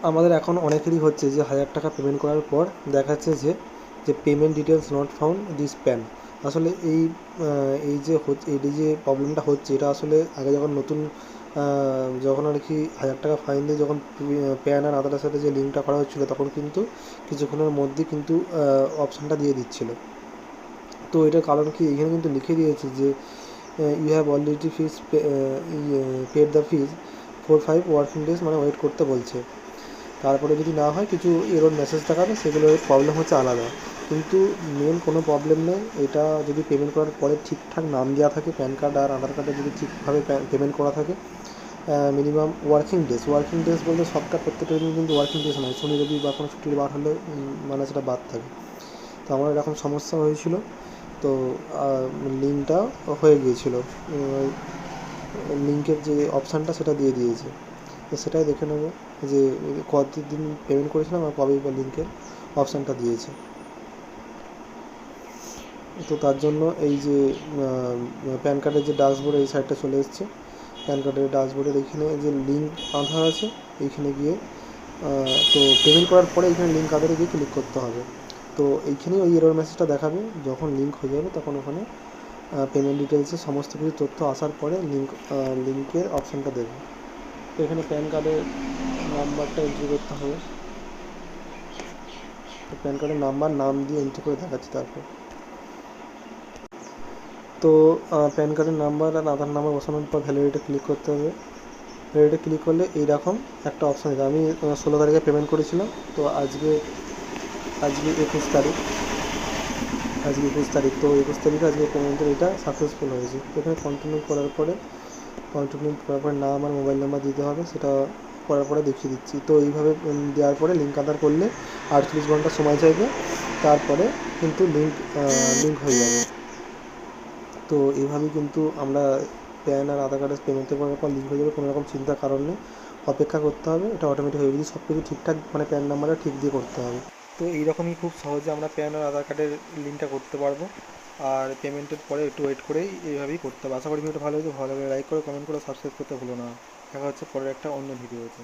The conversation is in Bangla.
আমাদের এখন অনেকেরই হচ্ছে যে 1,000 টাকা পেমেন্ট করার পর দেখাচ্ছে যে payment details not found this pan. আসলে এই যে হচ্ছে, এই যে প্রবলেমটা হচ্ছে, এটা আসলে আগে যখন নতুন যখন আর কি 1,000 টাকা ফাইন দিয়ে যখন প্যান আর আধারের সাথে যে লিঙ্কটা করা হচ্ছিলো, তখন কিন্তু কিছুক্ষণের মধ্যেই কিন্তু অপশানটা দিয়ে দিচ্ছিলো। তো এটার কারণ কি, এখানে কিন্তু লিখে দিয়েছে যে you have already fees paid the fees 4-5 working days, মানে ওয়েট করতে বলছে। তারপরে যদি না হয় কিছু এরর মেসেজ দেখাবে, সেগুলোর প্রবলেম হচ্ছে আলাদা। কিন্তু মেন কোনো প্রবলেম নেই। এটা যদি পেমেন্ট করার পরে ঠিকঠাক নাম দেওয়া থাকে, প্যান কার্ড আর আধার কার্ডে যদি ঠিকভাবে পেমেন্ট করা থাকে, মিনিমাম ওয়ার্কিং ডেজ বলতে সপ্তাহ প্রত্যেকটা দিন কিন্তু ওয়ার্কিং ডেজ নয়, শনি রবি বা কোনো ছুটির বার হলে মানে সেটা বাদ থাকে। তো আমার এরকম সমস্যা হয়েছিল। তো লিঙ্কটা হয়ে গিয়েছিলো, লিঙ্কের যে অপশানটা সেটা দিয়ে দিয়েছে। তো সেটাই দেখে নেবো যে কতদিন পেমেন্ট করেছিলাম আর কবে বা লিঙ্কের অপশানটা দিয়েছে। তো তার জন্য এই যে প্যান কার্ডের যে ড্যাশবোর্ড, এই সাইডটা চলে এসছে। প্যান কার্ডের ড্যাশবোর্ডের এইখানে যে লিঙ্ক আধার আছে, এইখানে গিয়ে তো পেমেন্ট করার পরে এইখানে লিঙ্ক আধারে গিয়ে ক্লিক করতে হবে। তো এইখানেই ওই এরর মেসেজটা দেখাবে। যখন লিঙ্ক হয়ে যাবে তখন ওখানে পেমেন্ট ডিটেলসে সমস্ত কিছু তথ্য আসার পরে লিঙ্কের অপশানটা দেবে। তো এখানে প্যান কার্ডের নাম্বারটা এন্ট্রি করতে হবে। তো প্যান কার্ডের নাম দিয়ে এন্ট্রি করে দেখাচ্ছি। তারপর তো প্যান কার্ডের নাম্বার আর আধার নাম্বার বসানোর পর ভ্যালিডিটি ক্লিক করতে হবে। ভ্যালিডিটি ক্লিক করলে এইরকম একটা অপশান আছে। আমি 16 তারিখে পেমেন্ট করেছিলাম। তো আজকে আজকে 21 তারিখ। তো 21 তারিখে আজকে পেমেন্টের এটা সাকসেসফুল হয়েছে। তো এখানে কন্টিনিউ করার পরে নাম আর মোবাইল নাম্বার দিতে হবে, সেটা করার পরে দেখিয়ে দিচ্ছি। তো এইভাবে দেওয়ার পরে লিঙ্ক আধার করলে 48 ঘন্টা সময় চাইবে, তারপরে কিন্তু লিঙ্ক হয়ে যাবে। তো এইভাবেই কিন্তু আমরা প্যান আর আধার কার্ডের পেমেন্টের করার পর লিঙ্ক হয়ে যাবে, কোনো রকম চিন্তার কারণ নেই। অপেক্ষা করতে হবে, এটা অটোমেটিক হয়ে যাবে। সব কিছু ঠিকঠাক মানে প্যান নাম্বারটা ঠিক দিয়ে করতে হবে। তো এইরকমই খুব সহজে আমরা প্যান আর আধার কার্ডের লিঙ্কটা করতে পারবো। আর পেমেন্টের পরে একটু ওয়েট করেই এইভাবেই করতে হবে। আশা করি ভিডিওটা ভালো হয়েছে। ভালো লাগলে লাইক করো, কমেন্ট করো, সাবস্ক্রাইব করতে ভুলো না। দেখা হচ্ছে পরের একটা অন্য ভিডিওতে।